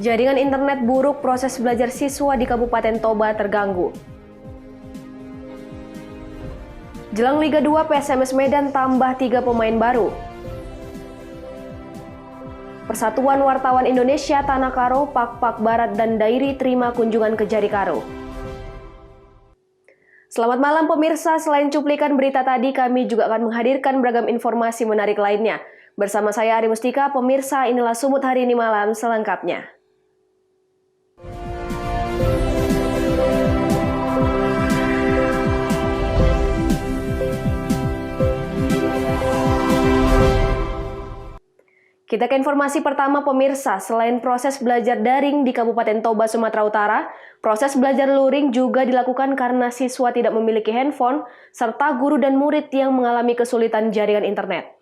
Jaringan internet buruk, proses belajar siswa di Kabupaten Toba terganggu. Jelang Liga 2, PSMS Medan tambah 3 pemain baru. Persatuan Wartawan Indonesia Tanah Karo, Pak Barat, dan Dairi terima kunjungan ke Jari Karo. Selamat malam pemirsa, selain cuplikan berita tadi, kami juga akan menghadirkan beragam informasi menarik lainnya. Bersama saya Ari Mustika, pemirsa, inilah Sumut Hari Ini Malam selengkapnya. Kita ke informasi pertama pemirsa, selain proses belajar daring di Kabupaten Toba, Sumatera Utara, proses belajar luring juga dilakukan karena siswa tidak memiliki handphone, serta guru dan murid yang mengalami kesulitan jaringan internet.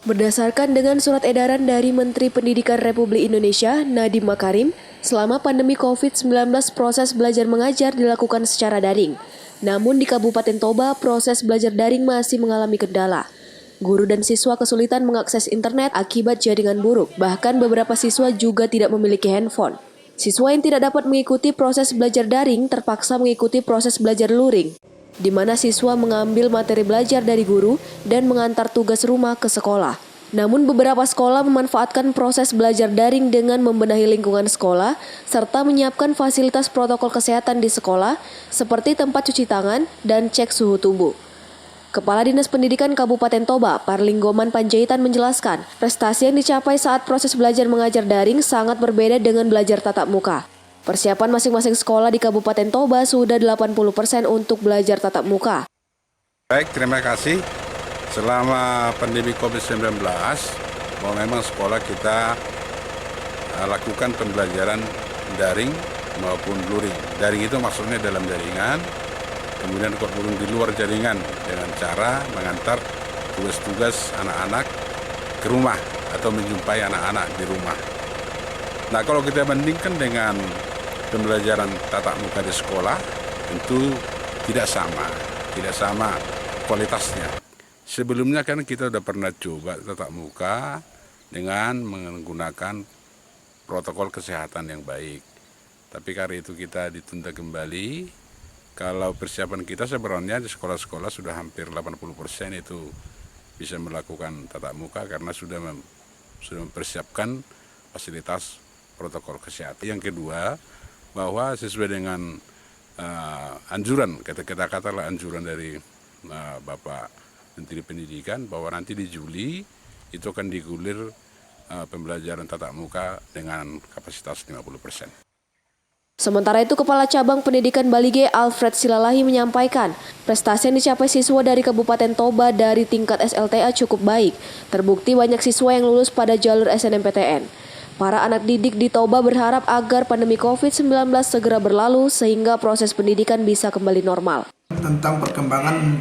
Berdasarkan dengan surat edaran dari Menteri Pendidikan Republik Indonesia, Nadiem Makarim, selama pandemi COVID-19 proses belajar mengajar dilakukan secara daring. Namun di Kabupaten Toba, proses belajar daring masih mengalami kendala. Guru dan siswa kesulitan mengakses internet akibat jaringan buruk, bahkan beberapa siswa juga tidak memiliki handphone. Siswa yang tidak dapat mengikuti proses belajar daring terpaksa mengikuti proses belajar luring, di mana siswa mengambil materi belajar dari guru dan mengantar tugas rumah ke sekolah. Namun beberapa sekolah memanfaatkan proses belajar daring dengan membenahi lingkungan sekolah, serta menyiapkan fasilitas protokol kesehatan di sekolah, seperti tempat cuci tangan dan cek suhu tubuh. Kepala Dinas Pendidikan Kabupaten Toba, Parlinggoman Panjaitan menjelaskan, prestasi yang dicapai saat proses belajar mengajar daring sangat berbeda dengan belajar tatap muka. Persiapan masing-masing sekolah di Kabupaten Toba sudah 80% untuk belajar tatap muka. Baik, terima kasih. Selama pandemi COVID-19, bahwa memang sekolah kita lakukan pembelajaran daring maupun luring. Daring itu maksudnya dalam jaringan, kemudian kurang di luar jaringan dengan cara mengantar tugas-tugas anak-anak ke rumah atau menjumpai anak-anak di rumah. Nah, kalau kita bandingkan dengan pembelajaran tatap muka di sekolah, tentu tidak sama kualitasnya. Sebelumnya kan kita sudah pernah coba tatap muka dengan menggunakan protokol kesehatan yang baik. Tapi karena itu kita ditunda kembali. Kalau persiapan kita sebenarnya di sekolah-sekolah sudah hampir 80% itu bisa melakukan tatap muka karena sudah mempersiapkan fasilitas protokol kesehatan. Yang kedua, bahwa sesuai dengan anjuran, katakanlah anjuran dari Bapak Menteri Pendidikan, bahwa nanti di Juli itu akan digulir pembelajaran tatap muka dengan kapasitas 50%. Sementara itu, Kepala Cabang Pendidikan Balige Alfred Silalahi menyampaikan, prestasi yang dicapai siswa dari Kabupaten Toba dari tingkat SLTA cukup baik. Terbukti banyak siswa yang lulus pada jalur SNMPTN. Para anak didik di Toba berharap agar pandemi COVID-19 segera berlalu sehingga proses pendidikan bisa kembali normal. Tentang perkembangan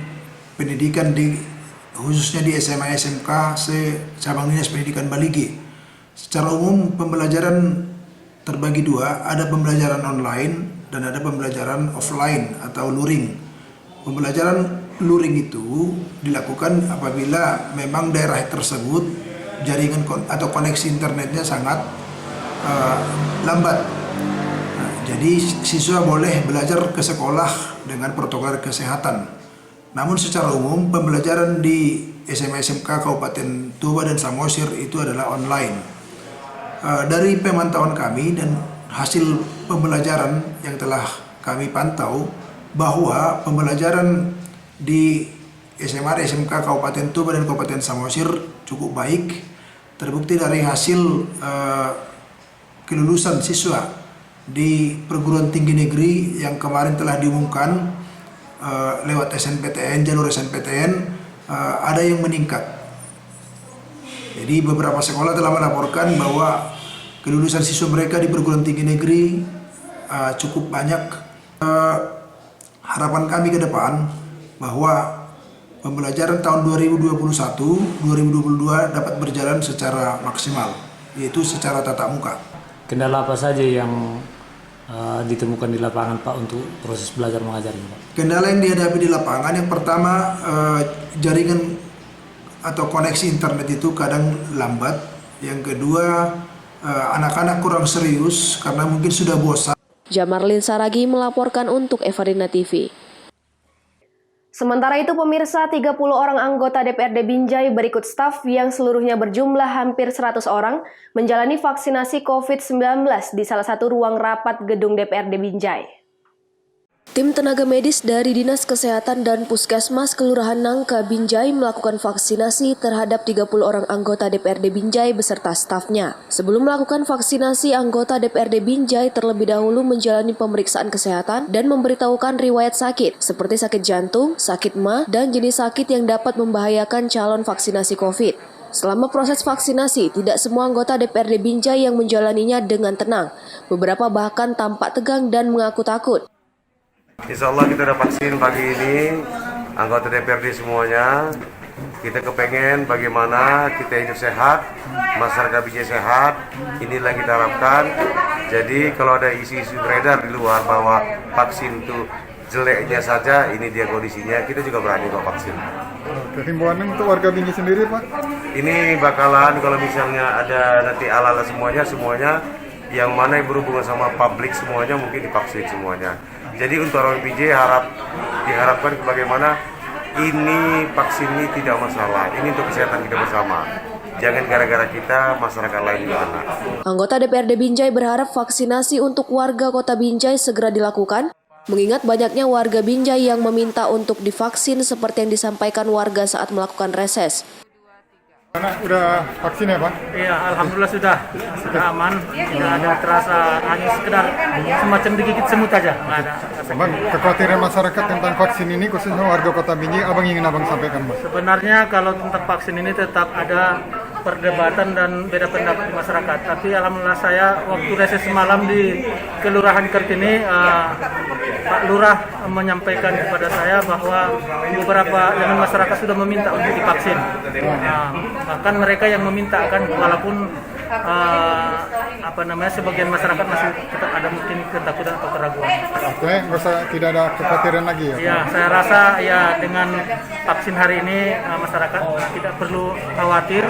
pendidikan khususnya di SMA SMK Cabang Dinas Pendidikan Balige. Secara umum pembelajaran terbagi dua, ada pembelajaran online dan ada pembelajaran offline atau luring. Pembelajaran luring itu dilakukan apabila memang daerah tersebut jaringan atau koneksi internetnya sangat lambat. Nah, jadi siswa boleh belajar ke sekolah dengan protokol kesehatan. Namun secara umum pembelajaran di SMA SMK Kabupaten Toba dan Samosir itu adalah online. Dari pemantauan kami dan hasil pembelajaran yang telah kami pantau, bahwa pembelajaran di SMA dan SMK Kabupaten Toba dan Kabupaten Samosir cukup baik. Terbukti dari hasil kelulusan siswa di perguruan tinggi negeri yang kemarin telah diumumkan lewat SNPTN, jalur SNPTN, ada yang meningkat. Jadi beberapa sekolah telah melaporkan bahwa kelulusan siswa mereka di perguruan tinggi negeri cukup banyak. Harapan kami ke depan bahwa pembelajaran tahun 2021-2022 dapat berjalan secara maksimal, yaitu secara tatap muka. Kendala apa saja yang ditemukan di lapangan, Pak, untuk proses belajar mengajar ini, Pak? Kendala yang dihadapi di lapangan, yang pertama jaringan atau koneksi internet itu kadang lambat, Yang kedua, anak-anak kurang serius karena mungkin sudah bosan. Jamarlin Saragi melaporkan untuk Evarina TV. Sementara itu pemirsa, 30 orang anggota DPRD Binjai berikut staf yang seluruhnya berjumlah hampir 100 orang menjalani vaksinasi COVID-19 di salah satu ruang rapat gedung DPRD Binjai. Tim tenaga medis dari Dinas Kesehatan dan Puskesmas Kelurahan Nangka Binjai melakukan vaksinasi terhadap 30 orang anggota DPRD Binjai beserta stafnya. Sebelum melakukan vaksinasi, anggota DPRD Binjai terlebih dahulu menjalani pemeriksaan kesehatan dan memberitahukan riwayat sakit, seperti sakit jantung, sakit MA, dan jenis sakit yang dapat membahayakan calon vaksinasi COVID. Selama proses vaksinasi, tidak semua anggota DPRD Binjai yang menjalaninya dengan tenang. Beberapa bahkan tampak tegang dan mengaku takut. Insya Allah kita udah vaksin pagi ini, anggota DPRD semuanya. Kita kepengen bagaimana kita hidup sehat, masyarakat Binjai sehat, inilah yang kita harapkan. Jadi kalau ada isu-isu beredar di luar bahwa vaksin itu jeleknya saja, ini dia kondisinya, kita juga berani kok vaksin. Himbauan untuk warga Binjai sendiri, Pak? Ini bakalan kalau misalnya ada nanti ala-ala semuanya yang mana yang berhubungan sama publik semuanya mungkin divaksin semuanya. Jadi untuk orang Binjai diharapkan bagaimana ini vaksin ini tidak masalah. Ini untuk kesehatan kita bersama. Jangan gara-gara kita, masyarakat lain juga kena. Anggota DPRD Binjai berharap vaksinasi untuk warga kota Binjai segera dilakukan, mengingat banyaknya warga Binjai yang meminta untuk divaksin seperti yang disampaikan warga saat melakukan reses. Anak udah vaksin ya, Pak? Iya, alhamdulillah sudah aman. Tidak ada terasa, hanya sekedar semacam digigit semut aja. Nggak ada. Bang, kekhawatiran masyarakat tentang vaksin ini khususnya warga kota Binjai, abang ingin abang sampaikan, Mas? Sebenarnya kalau tentang vaksin ini tetap ada perdebatan dan beda pendapat di masyarakat. Tapi alhamdulillah saya waktu reses semalam di Kelurahan Kartini, Pak Lurah menyampaikan kepada saya bahwa beberapa elemen masyarakat sudah meminta untuk divaksin. Bahkan mereka yang meminta kan, walaupun sebagian masyarakat masih tetap ada mungkin ketakutan atau keraguan. Oke, tidak ada kekhawatiran lagi ya? Ya, saya rasa ya dengan vaksin hari ini masyarakat tidak perlu khawatir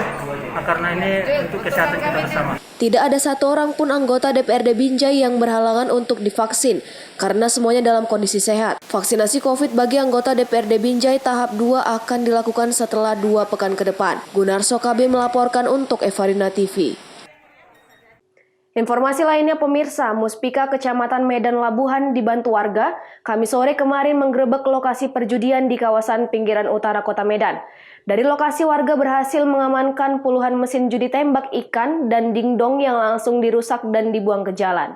karena ini untuk kesehatan kita bersama. Tidak ada satu orang pun anggota DPRD Binjai yang berhalangan untuk divaksin karena semuanya dalam kondisi sehat. Vaksinasi COVID bagi anggota DPRD Binjai tahap 2 akan dilakukan setelah 2 pekan ke depan. Gunarso KB melaporkan untuk Evarina TV. Informasi lainnya pemirsa, Muspika Kecamatan Medan Labuhan dibantu warga, Kamis sore kemarin menggerebek lokasi perjudian di kawasan pinggiran utara kota Medan. Dari lokasi warga berhasil mengamankan puluhan mesin judi tembak ikan dan dingdong yang langsung dirusak dan dibuang ke jalan.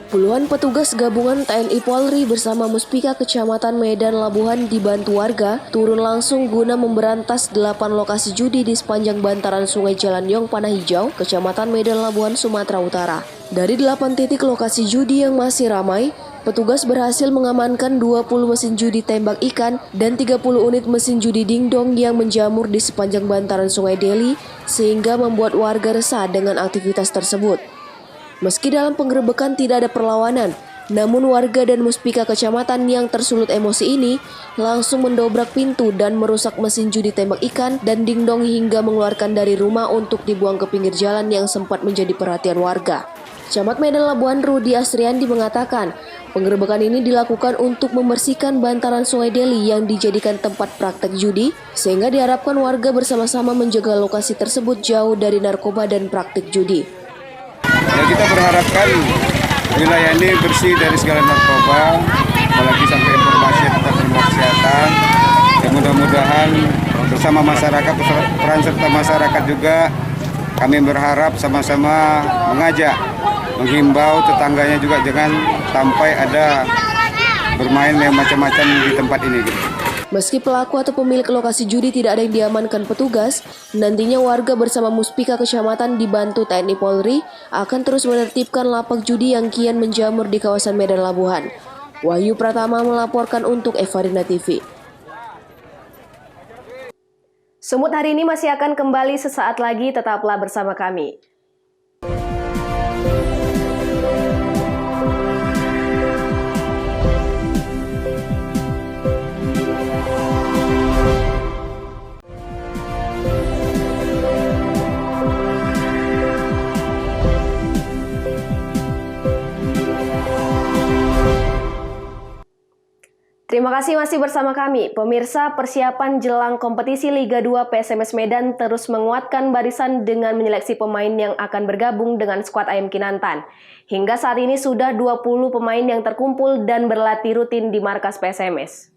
Puluhan petugas gabungan TNI Polri bersama Muspika Kecamatan Medan Labuhan dibantu warga turun langsung guna memberantas 8 lokasi judi di sepanjang bantaran Sungai Jalan Yong Panah Hijau, Kecamatan Medan Labuhan, Sumatera Utara. Dari 8 titik lokasi judi yang masih ramai, petugas berhasil mengamankan 20 mesin judi tembak ikan dan 30 unit mesin judi dingdong yang menjamur di sepanjang bantaran Sungai Deli sehingga membuat warga resah dengan aktivitas tersebut. Meski dalam penggerebekan tidak ada perlawanan, namun warga dan Muspika Kecamatan yang tersulut emosi ini langsung mendobrak pintu dan merusak mesin judi tembak ikan dan dingdong hingga mengeluarkan dari rumah untuk dibuang ke pinggir jalan yang sempat menjadi perhatian warga. Camat Medan Labuhan Rudi Asriandi mengatakan, penggerebekan ini dilakukan untuk membersihkan bantaran Sungai Deli yang dijadikan tempat praktek judi, sehingga diharapkan warga bersama-sama menjaga lokasi tersebut jauh dari narkoba dan praktik judi. Ya, kita berharapkan wilayah ini bersih dari segala narkoba, apalagi sampai informasi tentang ilmu kesehatan. Ya, mudah-mudahan bersama masyarakat, peran serta masyarakat juga, kami berharap sama-sama mengajak, menghimbau tetangganya juga jangan sampai ada bermain yang macam-macam di tempat ini. Meski pelaku atau pemilik lokasi judi tidak ada yang diamankan petugas, nantinya warga bersama Muspika Kecamatan dibantu TNI Polri akan terus menertibkan lapak judi yang kian menjamur di kawasan Medan Labuhan. Wahyu Pratama melaporkan untuk Evarina TV. Semut hari ini masih akan kembali sesaat lagi, tetaplah bersama kami. Terima kasih masih bersama kami. Pemirsa, persiapan jelang kompetisi Liga 2 PSMS Medan terus menguatkan barisan dengan menyeleksi pemain yang akan bergabung dengan skuad Ayam Kinantan. Hingga saat ini sudah 20 pemain yang terkumpul dan berlatih rutin di markas PSMS.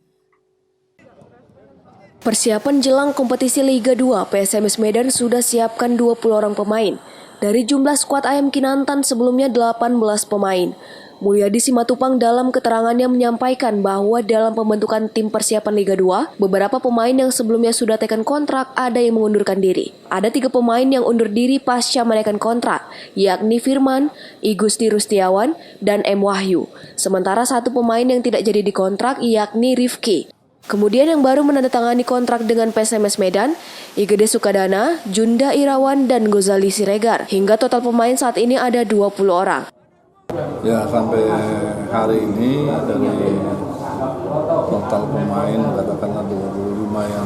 Persiapan jelang kompetisi Liga 2 PSMS Medan sudah siapkan 20 orang pemain. Dari jumlah skuad Ayam Kinantan sebelumnya 18 pemain. Mulyadi Simatupang dalam keterangannya menyampaikan bahwa dalam pembentukan tim persiapan Liga 2, beberapa pemain yang sebelumnya sudah tekan kontrak ada yang mengundurkan diri. Ada 3 pemain yang undur diri pasca menaikkan kontrak, yakni Firman, Igusti Rustiawan, dan M. Wahyu. Sementara 1 pemain yang tidak jadi dikontrak yakni Rifki. Kemudian yang baru menandatangani kontrak dengan PSMS Medan, Igede Sukadana, Junda Irawan, dan Gozali Siregar. Hingga total pemain saat ini ada 20 orang. Ya, sampai hari ini dari total pemain katakanlah 25 yang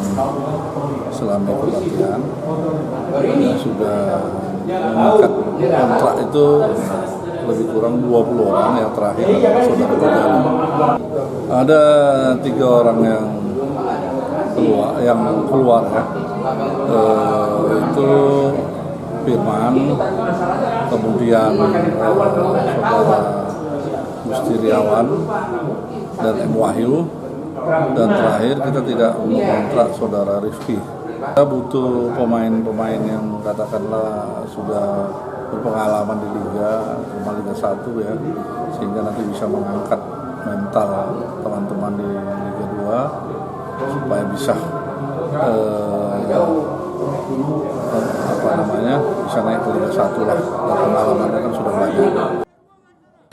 selama pelatihan yang sudah mengikat kontrak itu lebih kurang 20 orang. Yang terakhir adalah saudara Gojali. Ada 3 orang yang keluar ya. Itu Firman, kemudian saudara Mustiriawan dan M. Wahyu, dan terakhir kita tidak mengontrak saudara Rifki. Kita butuh pemain-pemain yang katakanlah sudah berpengalaman di Liga 1 ya, sehingga nanti bisa mengangkat mental teman-teman di Liga 2 supaya bisa bisa naik ke Liga 1 lah, dan pengalamannya kan sudah banyak.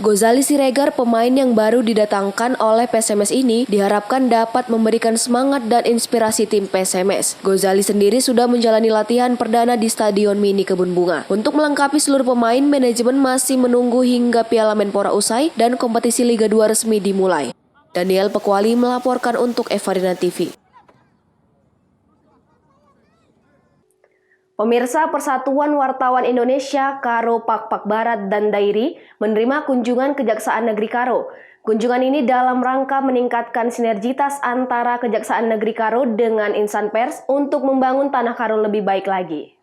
Gozali Siregar, pemain yang baru didatangkan oleh PSMS ini, diharapkan dapat memberikan semangat dan inspirasi tim PSMS. Gozali sendiri sudah menjalani latihan perdana di Stadion Mini Kebun Bunga. Untuk melengkapi seluruh pemain, manajemen masih menunggu hingga Piala Menpora usai dan kompetisi Liga 2 resmi dimulai. Daniel Pekwali melaporkan untuk Evarina TV. Pemirsa, Persatuan Wartawan Indonesia, Karo Pak Barat dan Dairi menerima kunjungan Kejaksaan Negeri Karo. Kunjungan ini dalam rangka meningkatkan sinergitas antara Kejaksaan Negeri Karo dengan insan pers untuk membangun tanah Karo lebih baik lagi.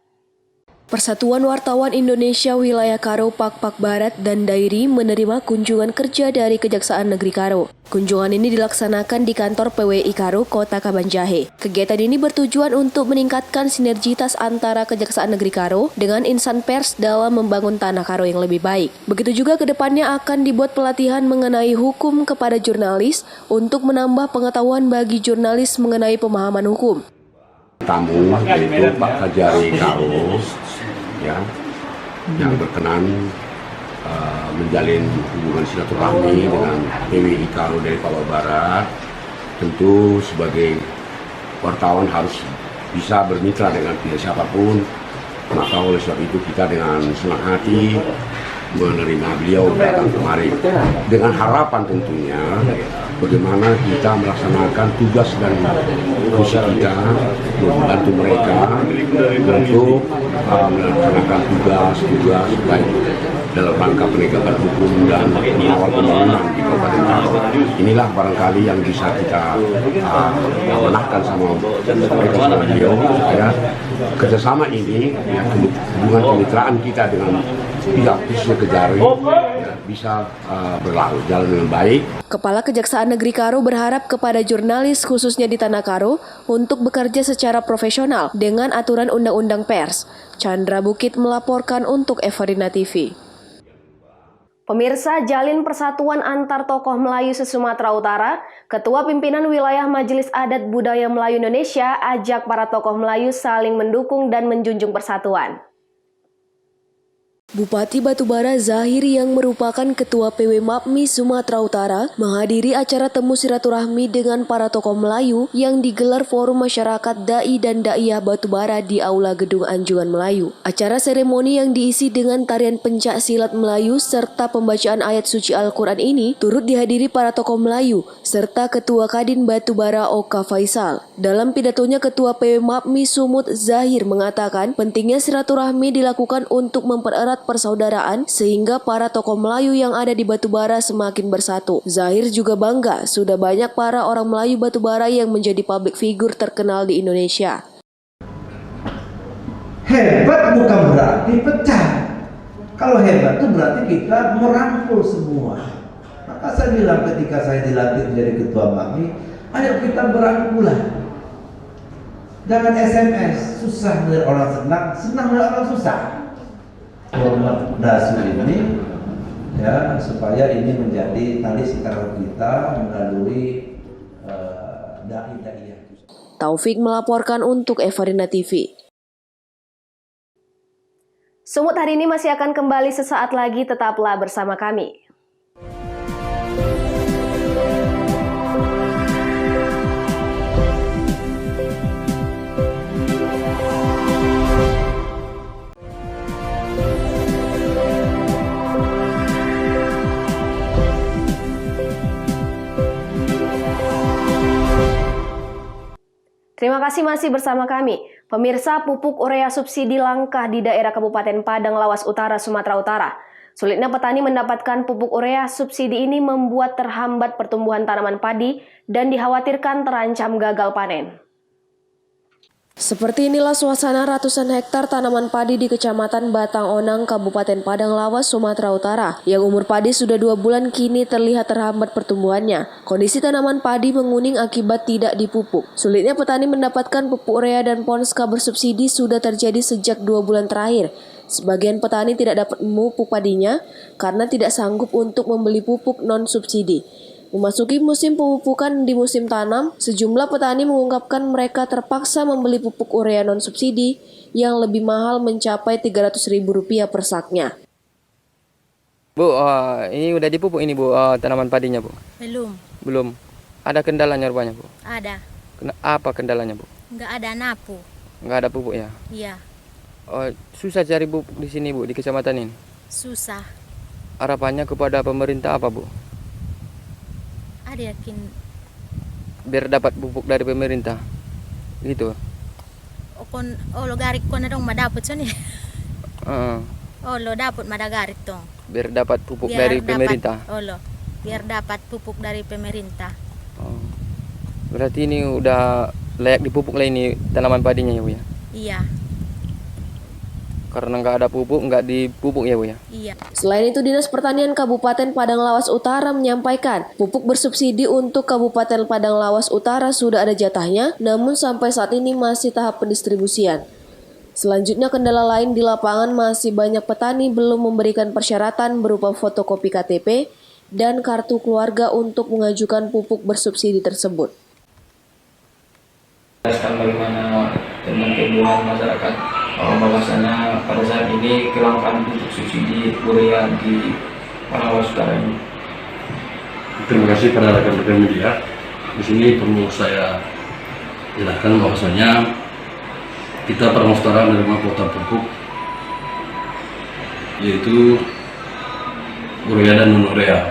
Persatuan Wartawan Indonesia Wilayah Karo Pak Barat dan Dairi menerima kunjungan kerja dari Kejaksaan Negeri Karo. Kunjungan ini dilaksanakan di kantor PWI Karo, Kota Kabanjahe. Kegiatan ini bertujuan untuk meningkatkan sinergitas antara Kejaksaan Negeri Karo dengan insan pers dalam membangun tanah Karo yang lebih baik. Begitu juga ke depannya akan dibuat pelatihan mengenai hukum kepada jurnalis untuk menambah pengetahuan bagi jurnalis mengenai pemahaman hukum. Tamu yaitu Pak Kajari Karo ya, yang berkenan menjalin hubungan silaturahmi dengan PWI Karo dari Papua Barat. Tentu sebagai wartawan harus bisa bermitra dengan pihak siapapun, maka oleh sebab itu kita dengan senang hati menerima beliau datang kemari dengan harapan tentunya bagaimana kita melaksanakan tugas dan fungsi kita, membantu mereka untuk melaksanakan tugas baik dalam rangka penegakan hukum dan mengawal pembangunan di Kabupaten Karo. Inilah barangkali yang bisa kita menahkan sama mereka sama beliau supaya kerjasama ini ya, hubungan kemitraan kita dengan pihak Kejari ya, bisa berjalan dengan baik. Kepala Kejaksaan Negeri Karo berharap kepada jurnalis khususnya di Tanah Karo untuk bekerja secara profesional dengan aturan undang-undang pers. Chandra Bukit melaporkan untuk Evarina TV. Pemirsa, jalin persatuan antar tokoh Melayu se-Sumatera Utara, Ketua Pimpinan Wilayah Majelis Adat Budaya Melayu Indonesia ajak para tokoh Melayu saling mendukung dan menjunjung persatuan. Bupati Batubara Zahir yang merupakan Ketua PW MAPMI Sumatera Utara menghadiri acara temu silaturahmi dengan para tokoh Melayu yang digelar Forum Masyarakat Dai dan Daiyah Batubara di Aula Gedung Anjungan Melayu. Acara seremoni yang diisi dengan tarian pencak silat Melayu serta pembacaan ayat suci Al-Quran ini turut dihadiri para tokoh Melayu serta Ketua Kadin Batubara Oka Faisal. Dalam pidatonya, Ketua PW MAPMI Sumut Zahir mengatakan pentingnya silaturahmi dilakukan untuk mempererat persaudaraan sehingga para tokoh Melayu yang ada di Batubara semakin bersatu. Zahir juga bangga sudah banyak para orang Melayu Batubara yang menjadi public figure terkenal di Indonesia. Hebat bukan berarti pecah. Kalau hebat itu berarti kita merangkul semua. Maka saya bilang ketika saya dilantik menjadi ketua MAMI, ayo kita berangkulan. Jangan SMS, susah melihat orang senang, senang melihat orang susah. Hormat dasu ini, ya, supaya ini menjadi tali silaturahmi kita melalui dai-dai. Taufik melaporkan untuk Evarina TV. Sumut hari ini masih akan kembali sesaat lagi, tetaplah bersama kami. Terima kasih masih bersama kami. Pemirsa, pupuk urea subsidi langka di daerah Kabupaten Padang Lawas Utara, Sumatera Utara. Sulitnya petani mendapatkan pupuk urea subsidi ini membuat terhambat pertumbuhan tanaman padi dan dikhawatirkan terancam gagal panen. Seperti inilah suasana ratusan hektar tanaman padi di Kecamatan Batang Onang, Kabupaten Padang Lawas, Sumatera Utara. Yang umur padi sudah 2 bulan kini terlihat terhambat pertumbuhannya. Kondisi tanaman padi menguning akibat tidak dipupuk. Sulitnya petani mendapatkan pupuk urea dan Ponska bersubsidi sudah terjadi sejak 2 bulan terakhir. Sebagian petani tidak dapat memupuk padinya karena tidak sanggup untuk membeli pupuk non-subsidi. Memasuki musim pemupukan di musim tanam, sejumlah petani mengungkapkan mereka terpaksa membeli pupuk urea non-subsidi yang lebih mahal mencapai Rp300.000 per saknya. Bu, ini udah dipupuk ini Bu, tanaman padinya Bu? Belum. Ada kendalanya rupanya Bu? Ada. Apa kendalanya Bu? Nggak ada napu. Nggak ada pupuk ya? Iya. Susah cari pupuk di sini Bu, di kecamatan ini? Susah. Harapannya kepada pemerintah apa Bu? Ada yakin. Biar dapat pupuk dari pemerintah, gitu. Lo garik ko na dong madapot so ni. Lo dapat madagarit tong. Biar dapat pupuk dari pemerintah. Biar dapat pupuk dari pemerintah. Berarti ini udah layak dipupuk lah ini tanaman padinya ya Bu ya? Iya. Karena nggak ada pupuk, nggak dipupuk ya Bu ya? Iya. Selain itu, Dinas Pertanian Kabupaten Padang Lawas Utara menyampaikan pupuk bersubsidi untuk Kabupaten Padang Lawas Utara sudah ada jatahnya, namun sampai saat ini masih tahap pendistribusian. Selanjutnya, kendala lain di lapangan masih banyak petani belum memberikan persyaratan berupa fotokopi KTP dan kartu keluarga untuk mengajukan pupuk bersubsidi tersebut. Bagaimana tentang kebutuhan masyarakat, bahwasanya pada saat ini kelangkaan pupuk subsidi urea di Padang Lawas Utara ini. Terima kasih pada rekan-rekan media. Di sini perlu saya jelaskan bahwasanya kita Padang Lawas Utara menerima kuota pupuk yaitu urea dan non urea.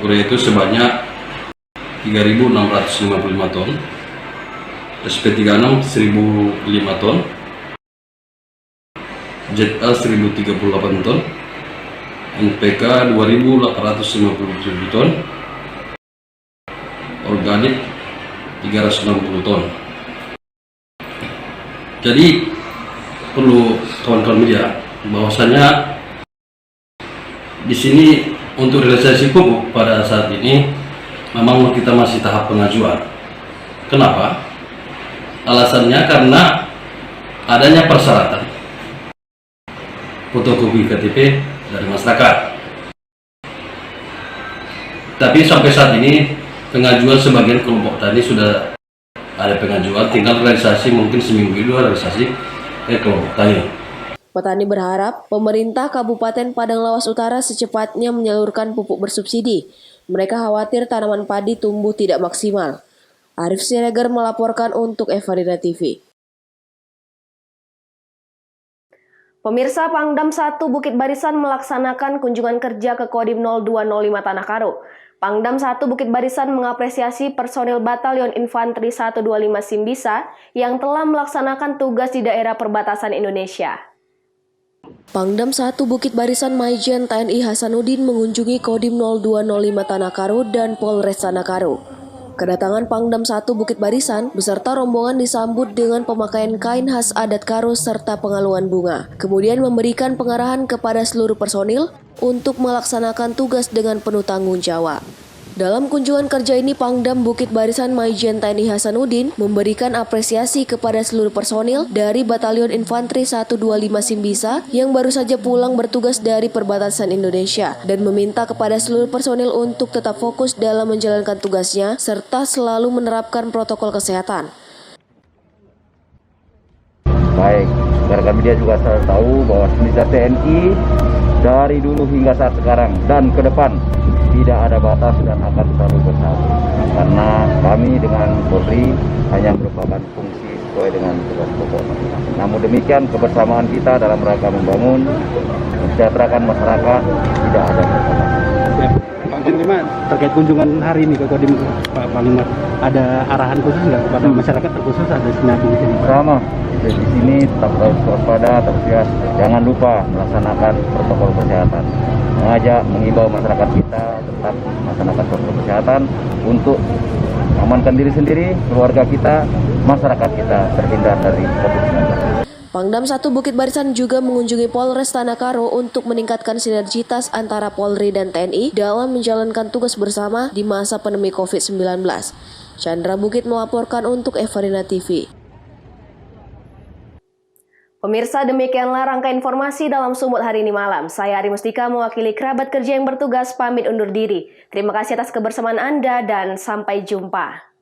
Urea itu sebanyak 3.655 ton. SP36 1.005 ton, ZA 1.038 ton, NPK 2.857 ton, organik 360 ton. Jadi perlu kawan-kawan media bahwasanya di sini untuk realisasi pupuk pada saat ini memang kita masih tahap pengajuan. Kenapa? Alasannya karena adanya persyaratan fotokopi KTP dari masyarakat. Tapi sampai saat ini pengajuan sebagian kelompok tani sudah ada pengajuan, tinggal realisasi mungkin seminggu itu realisasi kelompok tani. Petani berharap pemerintah Kabupaten Padang Lawas Utara secepatnya menyalurkan pupuk bersubsidi. Mereka khawatir tanaman padi tumbuh tidak maksimal. Arif Siregar melaporkan untuk Evarina TV. Pemirsa, Pangdam 1 Bukit Barisan melaksanakan kunjungan kerja ke Kodim 0205 Tanah Karo. Pangdam 1 Bukit Barisan mengapresiasi personil Batalion Infanteri 125 Simbisa yang telah melaksanakan tugas di daerah perbatasan Indonesia. Pangdam 1 Bukit Barisan Maijen TNI Hasanuddin mengunjungi Kodim 0205 Tanakaro dan Polres Tanakaro. Kedatangan Pangdam 1 Bukit Barisan beserta rombongan disambut dengan pemakaian kain khas adat Karo serta pengaluan bunga. Kemudian memberikan pengarahan kepada seluruh personil untuk melaksanakan tugas dengan penuh tanggung jawab. Dalam kunjungan kerja ini, Pangdam Bukit Barisan Maijen TNI Hasanuddin memberikan apresiasi kepada seluruh personil dari Batalion Infanteri 125 Simbisa yang baru saja pulang bertugas dari perbatasan Indonesia dan meminta kepada seluruh personil untuk tetap fokus dalam menjalankan tugasnya serta selalu menerapkan protokol kesehatan. Baik, rekan media juga saya tahu bahwa Simbisa TNI dari dulu hingga saat sekarang dan ke depan tidak ada batas dan akan selalu bersatu. Karena kami dengan Polri hanya merupakan fungsi sesuai dengan tugas pokok. Namun demikian kebersamaan kita dalam rangka membangun, mensejahterakan masyarakat tidak ada masalah. Pak Panglima, terkait kunjungan hari ini ke Kodim Pak Panglima, ada arahan khusus nggak kepada masyarakat terkhusus ada sinyal di sini? Sama, di sini tetap harus waspada, terus jangan lupa melaksanakan protokol kesehatan. Mengajak, mengimbau masyarakat kita tetap melaksanakan protokol kesehatan untuk amankan diri sendiri, keluarga kita, masyarakat kita terhindar dari COVID-19. Pangdam 1 Bukit Barisan juga mengunjungi Polres Tanakaro untuk meningkatkan sinergitas antara Polri dan TNI dalam menjalankan tugas bersama di masa pandemi COVID-19. Chandra Bukit melaporkan untuk Evarina TV. Pemirsa, demikianlah rangkaian informasi dalam Sumut hari ini malam. Saya Ari Mustika mewakili kerabat kerja yang bertugas pamit undur diri. Terima kasih atas kebersamaan Anda dan sampai jumpa.